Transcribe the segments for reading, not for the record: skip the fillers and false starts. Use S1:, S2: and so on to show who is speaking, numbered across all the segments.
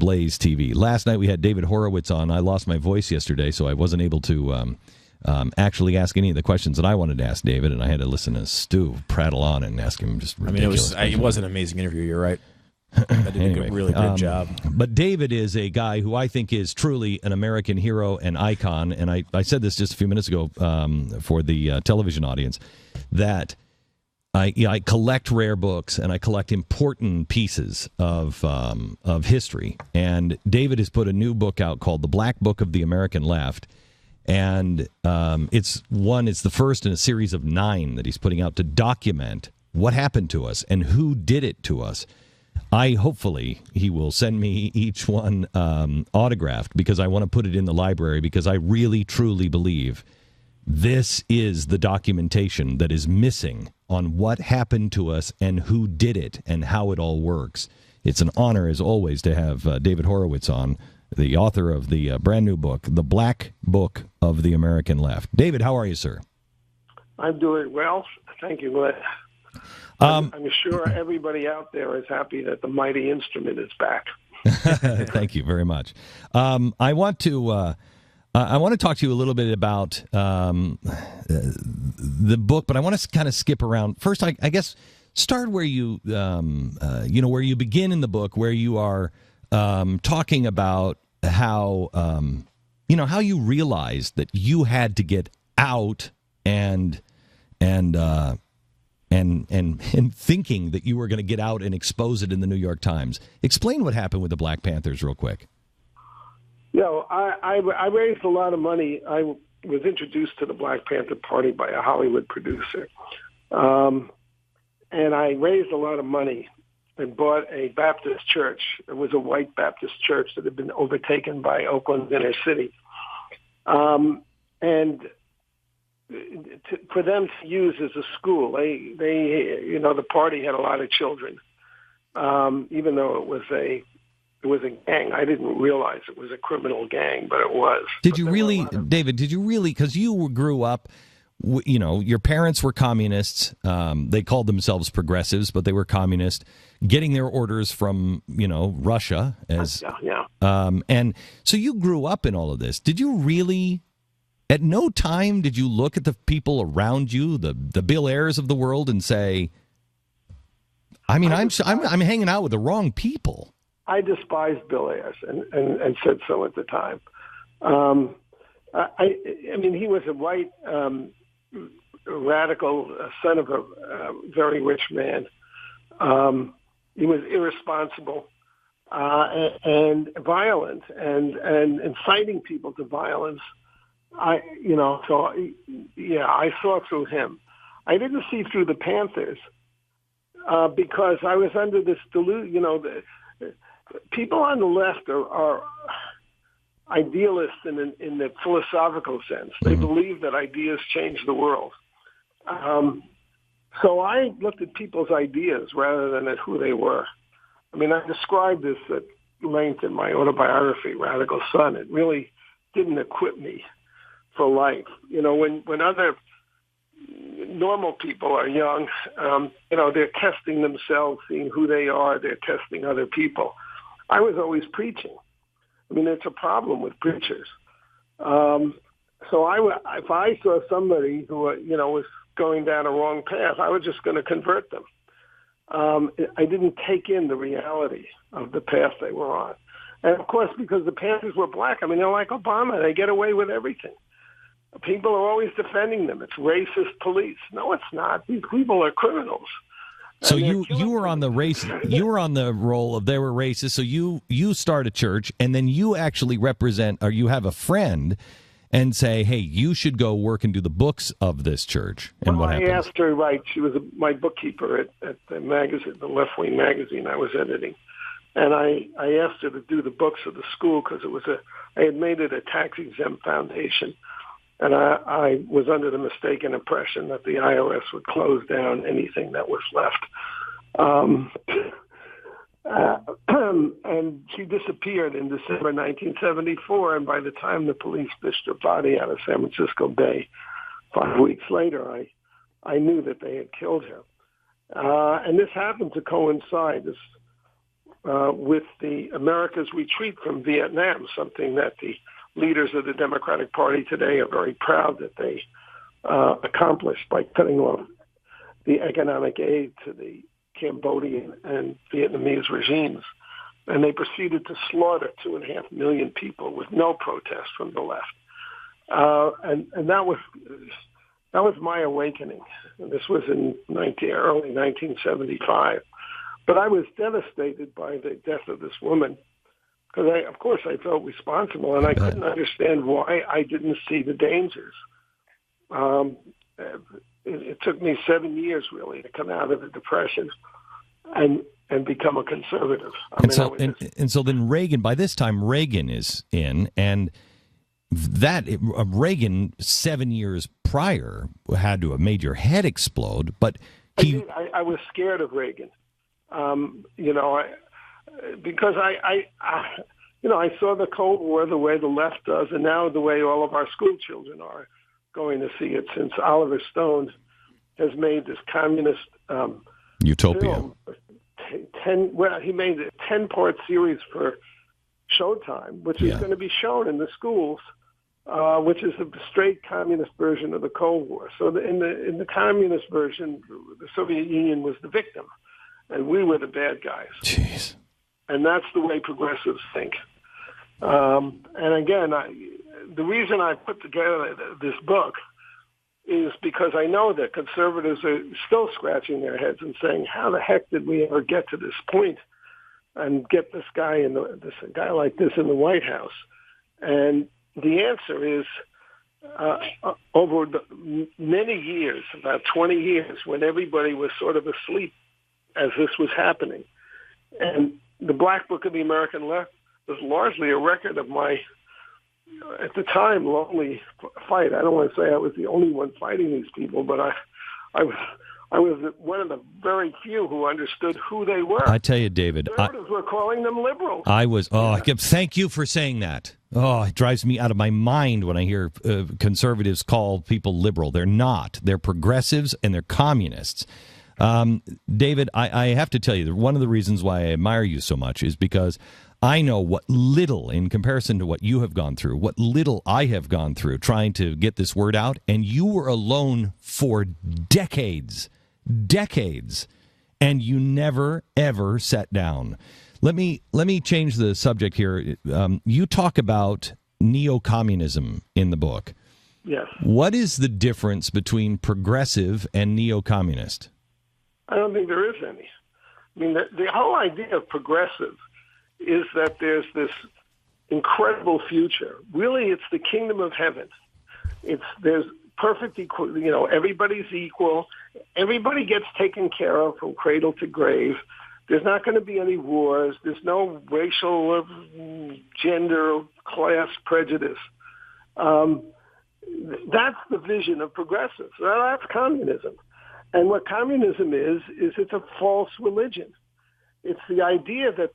S1: Blaze TV. Last night we had David Horowitz on. I lost my voice yesterday, so I wasn't able to actually ask any of the questions that I wanted to ask David, and I had to listen to Stu prattle on and ask him just ridiculous
S2: it was an amazing interview, you're right. I did
S1: anyway,
S2: a really good job.
S1: But David is a guy who I think is truly an American hero and icon, and I said this just a few minutes ago for the television audience, that I collect rare books and I collect important pieces of history. And David has put a new book out called The Black Book of the American Left. And it's the first in a series of 9 that he's putting out to document what happened to us and who did it to us. Hopefully he will send me each one autographed, because I want to put it in the library, because I really, truly believe this is the documentation that is missing on what happened to us and who did it and how it all works. It's an honor, as always, to have David Horowitz on, the author of the brand new book, The Black Book of the American Left. David, how are you, sir?
S3: I'm doing well. Thank you. I'm sure everybody out there is happy that the mighty instrument is back.
S1: Thank you very much. I want to talk to you a little bit about the book, but I want to kind of skip around. First, I guess start where you where you begin in the book, where you are talking about how how you realized that you had to get out and thinking that you were going to get out and expose it in the New York Times. Explain what happened with the Black Panthers real quick.
S3: I raised a lot of money. I was introduced to the Black Panther Party by a Hollywood producer. And I raised a lot of money and bought a Baptist church. It was a white Baptist church that had been overtaken by Oakland's inner city. For them to use as a school, they the party had a lot of children, even though it was a gang. I didn't realize it was a criminal gang, but it was.
S1: Did you really, David? Did you really? Because you grew up, your parents were communists. They called themselves progressives, but they were communist, getting their orders from Russia. And so you grew up in all of this. Did you really? At no time did you look at the people around you, the Bill Ayers of the world, and say, I'm hanging out with the wrong people.
S3: I despised Bill Ayers and said so at the time. He was a white radical son of a very rich man. He was irresponsible and violent and inciting people to violence. I saw through him. I didn't see through the Panthers because I was under this delusion. The people on the left are idealists in the philosophical sense. They believe that ideas change the world. So I looked at people's ideas rather than at who they were. I described this at length in my autobiography, Radical Son. It really didn't equip me for life. When other normal people are young, they're testing themselves, seeing who they are. They're testing other people. I was always preaching. It's a problem with preachers. So if I saw somebody who, was going down a wrong path, I was just going to convert them. I didn't take in the reality of the path they were on. And of course, because the Panthers were black, they're like Obama. They get away with everything. People are always defending them. It's racist police. No, it's not. These people are criminals.
S1: So you were on the role of they were racist. So you start a church, and then you actually represent, or you have a friend, and say, hey, you should go work and do the books of this church. And what happens?
S3: I asked her. Right, she was my bookkeeper at the magazine, the Left Wing magazine I was editing, and I asked her to do the books of the school because I had made it a tax exempt foundation. And I was under the mistaken impression that the IRS would close down anything that was left. And she disappeared in December 1974, and by the time the police fished her body out of San Francisco Bay 5 weeks later, I knew that they had killed her. And this happened to coincide. with the America's retreat from Vietnam, something that the leaders of the Democratic Party today are very proud that they accomplished by cutting off the economic aid to the Cambodian and Vietnamese regimes. And they proceeded to slaughter 2.5 million people with no protest from the left. And that was my awakening. And this was in early 1975. But I was devastated by the death of this woman because, of course, I felt responsible, and I couldn't understand why I didn't see the dangers. It took me 7 years, really, to come out of the Depression and become a conservative.
S1: And so then Reagan, by this time, Reagan is in, and Reagan 7 years prior had to have made your head explode, but
S3: I was scared of Reagan. Because I saw the Cold War the way the left does, and now the way all of our school children are going to see it, since Oliver Stone has made this communist
S1: utopia.
S3: Film. He made a 10-part series for Showtime, which is going to be shown in the schools, which is a straight communist version of the Cold War. So in the communist version, the Soviet Union was the victim, and we were the bad guys.
S1: Jeez.
S3: And that's the way progressives think. And again, the reason I put together this book is because I know that conservatives are still scratching their heads and saying, how the heck did we ever get to this point and get this guy like this in the White House? And the answer is over many years, about 20 years, when everybody was sort of asleep as this was happening. And the Black Book of the American Left was largely a record of my, at the time, lonely fight. I don't want to say I was the only one fighting these people, but I was one of the very few who understood who they were.
S1: I tell you, David,
S3: conservatives were calling them liberals.
S1: Thank you for saying that. Oh, it drives me out of my mind when I hear conservatives call people liberal. They're not. They're progressives and they're communists. David, I have to tell you that one of the reasons why I admire you so much is because I know what little, in comparison to what you have gone through, what little I have gone through trying to get this word out, and you were alone for decades, and you never, ever sat down. Let me change the subject here. You talk about neo-communism in the book.
S3: Yes.
S1: What is the difference between progressive and neo-communist?
S3: I don't think there is any. I mean, the whole idea of progressive is that there's this incredible future. Really, it's the kingdom of heaven. There's perfect equal. Everybody's equal. Everybody gets taken care of from cradle to grave. There's not going to be any wars. There's no racial or gender, class prejudice. That's the vision of progressives. That's communism. And what communism is it's a false religion. It's the idea that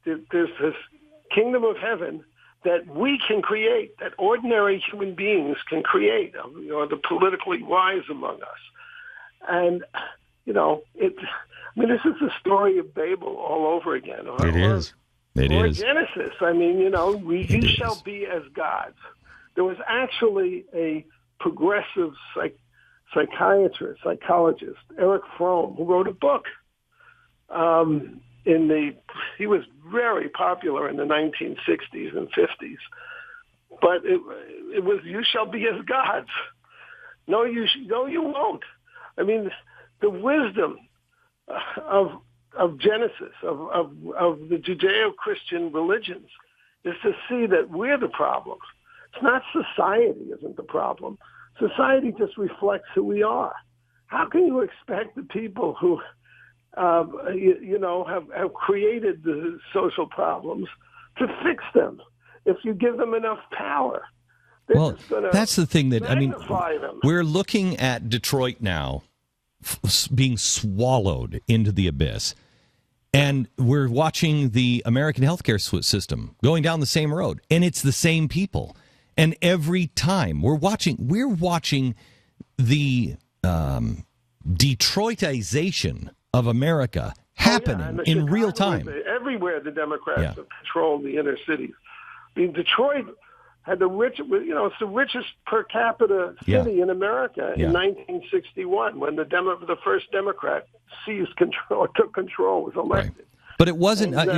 S3: there's this kingdom of heaven that we can create, that ordinary human beings can create, the politically wise among us. And, this is the story of Babel all over again.
S1: It is.
S3: Genesis. You shall be as gods. There was actually a progressive psychologist, Eric Fromm, who wrote a book. He was very popular in the 1960s and 50s, but it was "You shall be as gods." No, you won't. I mean, the wisdom of Genesis of the Judeo-Christian religions is to see that we're the problem. It's not society isn't the problem. Society just reflects who we are. How can you expect the people who, have created the social problems to fix them if you give them enough power?
S1: Well, that's the thing that,
S3: them.
S1: We're looking at Detroit now being swallowed into the abyss. And we're watching the American healthcare system going down the same road. And it's the same people. And every time we're watching the Detroitization of America happen happening in real time.
S3: Everywhere the Democrats
S1: Yeah.
S3: have controlled the inner cities. I mean, Detroit had it's the richest per capita city in America in 1961 when the first Democrat seized control, took control, was elected.
S1: Right. But it wasn't.
S3: And,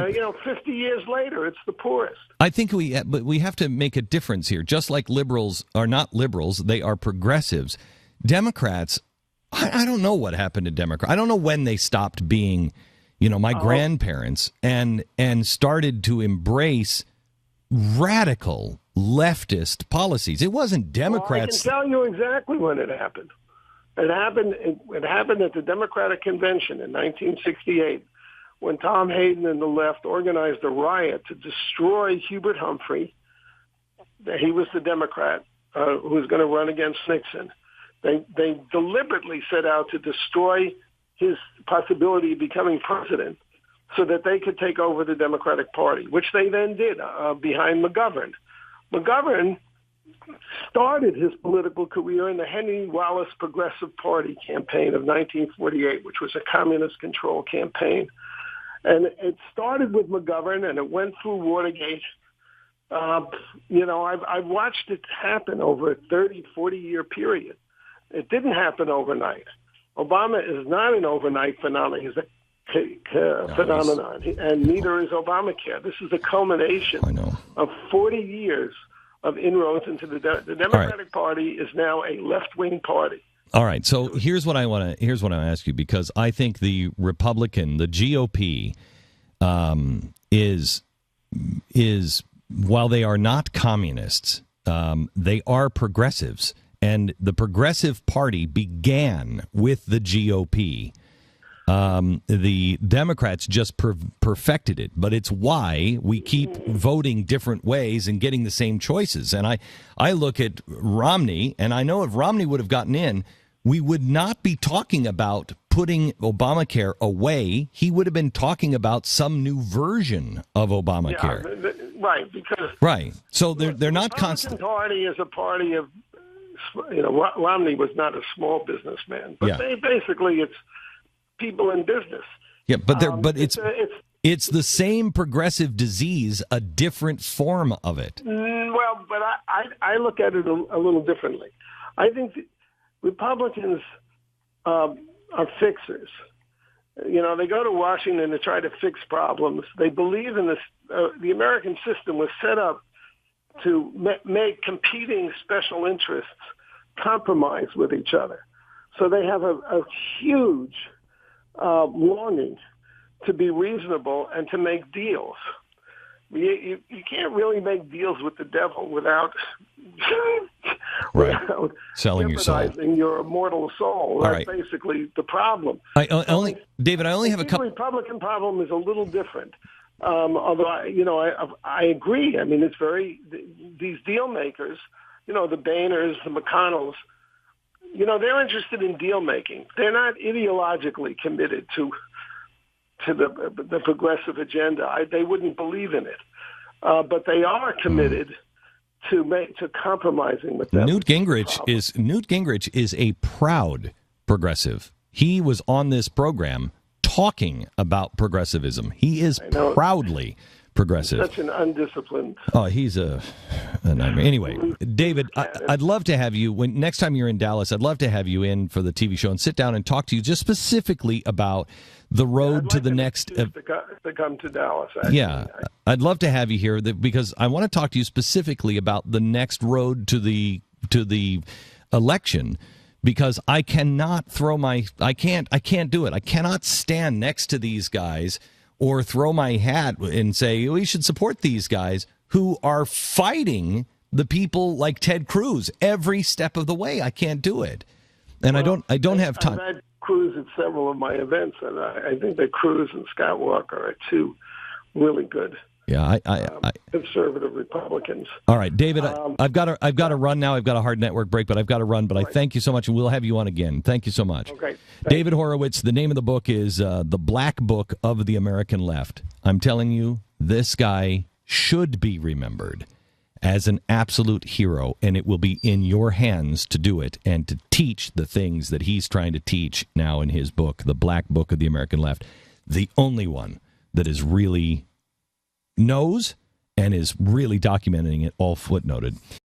S3: 50 years later, it's the poorest.
S1: I think we have to make a difference here. Just like liberals are not liberals, they are progressives. Democrats, I don't know what happened to Democrats. I don't know when they stopped being, my grandparents and started to embrace radical leftist policies. It wasn't Democrats.
S3: Well, I can tell you exactly when it happened. It happened at the Democratic Convention in 1968 when Tom Hayden and the left organized a riot to destroy Hubert Humphrey. He was the Democrat who was going to run against Nixon. They deliberately set out to destroy his possibility of becoming president so that they could take over the Democratic Party, which they then did behind McGovern. McGovern started his political career in the Henry Wallace Progressive Party campaign of 1948, which was a communist-controlled campaign. And it started with McGovern, and it went through Watergate. I've watched it happen over a 30, 40-year period. It didn't happen overnight. Obama is not an overnight phenomenon. He's a phenomenon, and neither is Obamacare. This is a culmination of 40 years of inroads into the Democratic Party is now a left-wing party.
S1: All right, so here's what I want to ask you, because I think the GOP, is while they are not communists, they are progressives, and the Progressive Party began with the GOP. The Democrats just perfected it, but it's why we keep voting different ways and getting the same choices. And I look at Romney, and I know if Romney would have gotten in, we would not be talking about putting Obamacare away. He would have been talking about some new version of Obamacare.
S3: Yeah, because
S1: So they're not constant.
S3: The Party is a party of, Romney was not a small businessman, but basically it's people in business.
S1: Yeah, but it's the same progressive disease, a different form of it.
S3: Well, but I look at it a little differently. I think Republicans are fixers. They go to Washington to try to fix problems. They believe in this. The American system was set up to make competing special interests compromise with each other. So they have a huge longing to be reasonable and to make deals. You can't really make deals with the devil without
S1: selling your soul,
S3: jeopardizing your immortal soul. That's basically the problem.
S1: David, I only have a couple.
S3: The Republican problem is a little different. Although I agree. I mean, it's these deal makers. The Boehners, the McConnells. They're interested in deal making. They're not ideologically committed to the progressive agenda. They wouldn't believe in it, but they are committed to compromising with them.
S1: Newt Gingrich is a proud progressive. He was on this program talking about progressivism. He is proudly progressive.
S3: Such an undisciplined.
S1: Oh, he's a nightmare. Anyway, David, I'd love to have you next time you're in Dallas. I'd love to have you in for the TV show and sit down and talk to you just specifically about the road to the next.
S3: To come to Dallas. Actually.
S1: Yeah, I'd love to have you here because I want to talk to you specifically about the next road to the election. Because I cannot I can't do it. I cannot stand next to these guys or throw my hat and say we should support these guys who are fighting the people like Ted Cruz every step of the way. I can't do it, and I don't have time.
S3: I've had Cruz at several of my events, and I think that Cruz and Scott Walker are two really good.
S1: Yeah,
S3: conservative Republicans.
S1: All right, David, I've got to run now. I've got a hard network break, but I've got to run. But I thank you so much, and we'll have you on again. Thank you so much.
S3: Okay.
S1: David Horowitz. The name of the book is The Black Book of the American Left. I'm telling you, this guy should be remembered as an absolute hero, and it will be in your hands to do it and to teach the things that he's trying to teach now in his book, The Black Book of the American Left. the only one that is really knows and is really documenting it, all footnoted.